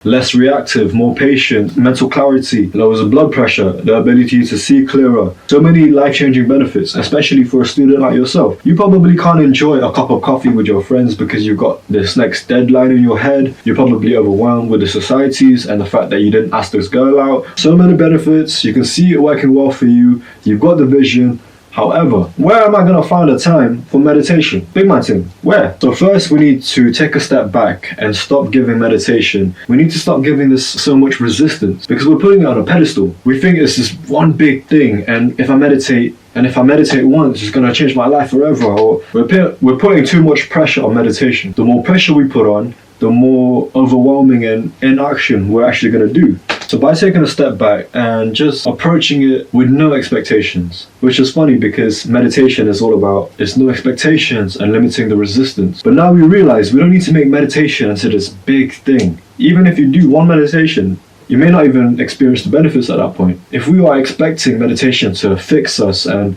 less reactive, more patient, mental clarity, lowers the blood pressure, the ability to see clearer. So many life-changing benefits, especially for a student like yourself. You probably can't enjoy a cup of coffee with your friends because you've got this next deadline in your head. You're probably overwhelmed with the societies and the fact that you didn't ask this girl out. So many benefits, you can see it working well for you, you've got the vision. However, where am I going to find the time for meditation? Big man thing, where? So first we need to take a step back and stop giving meditation. We need to stop giving this so much resistance because we're putting it on a pedestal. We think it's this one big thing, and if I meditate once, it's going to change my life forever. Or we're putting too much pressure on meditation. The more pressure we put on, the more overwhelming and inaction we're actually going to do. So by taking a step back and just approaching it with no expectations, which is funny because meditation is all about, it's no expectations and limiting the resistance. But now we realize we don't need to make meditation into this big thing. Even if you do one meditation, you may not even experience the benefits at that point. If we are expecting meditation to fix us and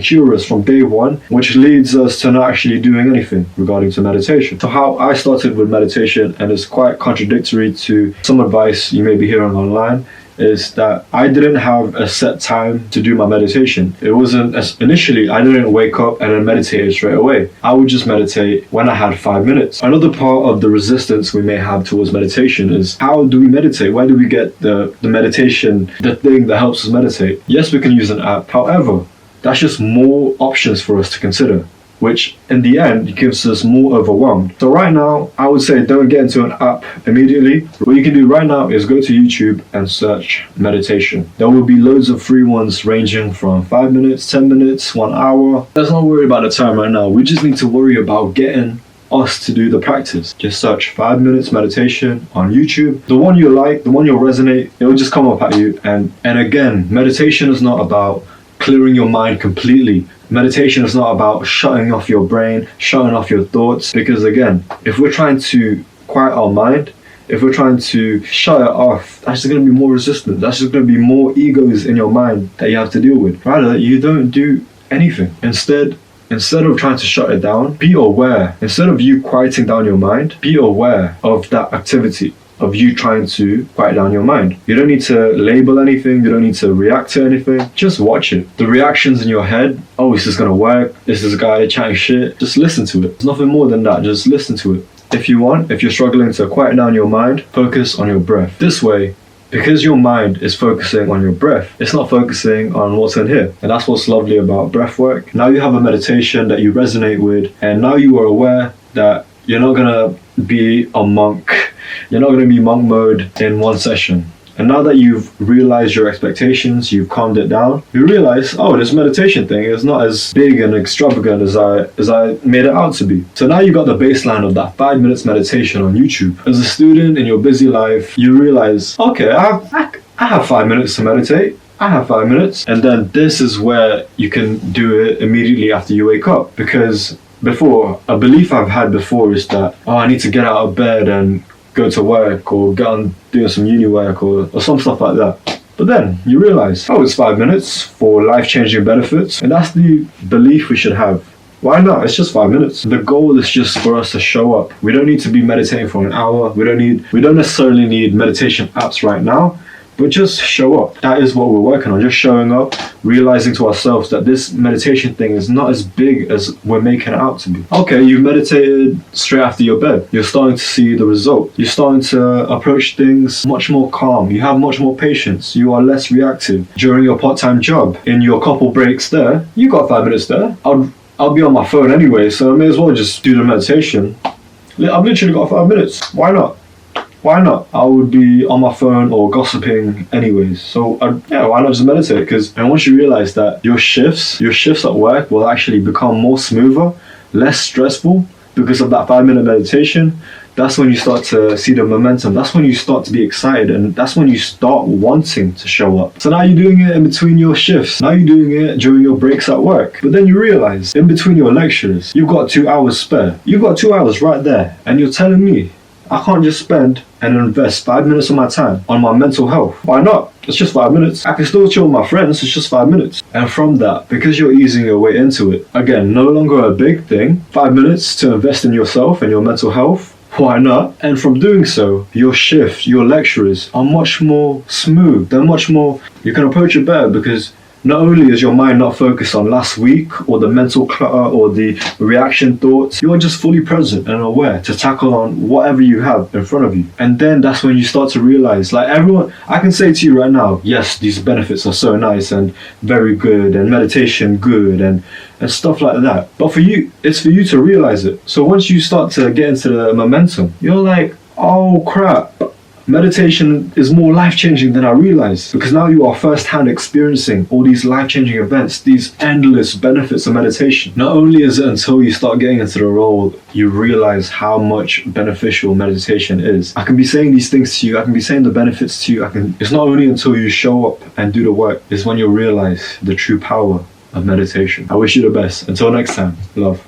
cure us from day one, which leads us to not actually doing anything regarding to meditation. So how I started with meditation, and it's quite contradictory to some advice you may be hearing online, is that I didn't have a set time to do my meditation. It wasn't initially, I didn't wake up and then meditate straight away. I would just meditate when I had 5 minutes. Another part of the resistance we may have towards meditation is, how do we meditate? Where do we get the meditation, the thing that helps us meditate? Yes, we can use an app. However, that's just more options for us to consider, which in the end gives us more overwhelmed. So right now, I would say don't get into an app immediately. What you can do right now is go to YouTube and search meditation. There will be loads of free ones ranging from 5 minutes, 10 minutes, 1 hour. Let's not worry about the time right now. We just need to worry about getting us to do the practice. Just search 5 minutes meditation on YouTube. The one you like, the one you'll resonate, it will just come up at you. And again, meditation is not about clearing your mind completely. Meditation is not about shutting off your brain, shutting off your thoughts, because again, if we're trying to quiet our mind, if we're trying to shut it off, that's just going to be more resistance. That's just going to be more egos in your mind that you have to deal with. Rather, you don't do anything. Instead of trying to shut it down, be aware. Instead of you quieting down your mind, be aware of that activity, of you trying to quiet down your mind. You don't need to label anything, you don't need to react to anything, just watch it. The reactions in your head, oh, is this gonna work? Is this guy chatting shit? Just listen to it. It's nothing more than that, just listen to it. If you're struggling to quiet down your mind, focus on your breath. This way, because your mind is focusing on your breath, it's not focusing on what's in here. And that's what's lovely about breath work. Now you have a meditation that you resonate with, and now you are aware that you're not gonna be a monk. You're not going to be monk mode in one session. And now that you've realized your expectations, you've calmed it down, you realize, oh, this meditation thing is not as big and extravagant as I made it out to be. So now you got the baseline of that 5 minutes meditation on YouTube. As a student in your busy life, you realize, okay, I have 5 minutes to meditate. I have 5 minutes. And then this is where you can do it immediately after you wake up. Because before, a belief I've had before is that, oh, I need to get out of bed and go to work or get on doing some uni work or some stuff like that. But then you realize, oh, it's 5 minutes for life-changing benefits. And that's the belief we should have. Why not? It's just 5 minutes. The goal is just for us to show up. We don't need to be meditating for an hour. We don't necessarily need meditation apps right now. But just show up. That is what we're working on. Just showing up, realizing to ourselves that this meditation thing is not as big as we're making it out to be. Okay, you've meditated straight after your bed. You're starting to see the result. You're starting to approach things much more calm. You have much more patience. You are less reactive. During your part-time job, in your couple breaks there, you got 5 minutes there. I'll be on my phone anyway, so I may as well just do the meditation. I've literally got 5 minutes. Why not? Why not? I would be on my phone or gossiping anyways. So why not just meditate? And once you realize that your shifts at work will actually become more smoother, less stressful because of that 5 minute meditation, that's when you start to see the momentum. That's when you start to be excited, and that's when you start wanting to show up. So now you're doing it in between your shifts. Now you're doing it during your breaks at work. But then you realize in between your lectures, you've got 2 hours spare. You've got 2 hours right there, and you're telling me I can't just spend and invest 5 minutes of my time on my mental health. Why not? It's just 5 minutes. I can still chill with my friends, it's just 5 minutes. And from that, because you're easing your way into it, again, no longer a big thing, 5 minutes to invest in yourself and your mental health, Why not? And from doing so, your shift, your lectures are much more smooth. They're much more, you can approach it better because not only is your mind not focused on last week or the mental clutter or the reaction thoughts, you're just fully present and aware to tackle on whatever you have in front of you. And then that's when you start to realize, like everyone, I can say to you right now, yes, these benefits are so nice and very good and meditation good and stuff like that. But for you, it's for you to realize it. So once you start to get into the momentum, you're like, oh crap. Meditation is more life-changing than I realized, because now you are first-hand experiencing all these life-changing events, these endless benefits of meditation. Not only is it until you start getting into the role you realize how much beneficial meditation is. I can be saying these things to you, I can be saying the benefits to you, it's not only until you show up and do the work, it's when you realize the true power of meditation. I wish you the best. Until next time, love.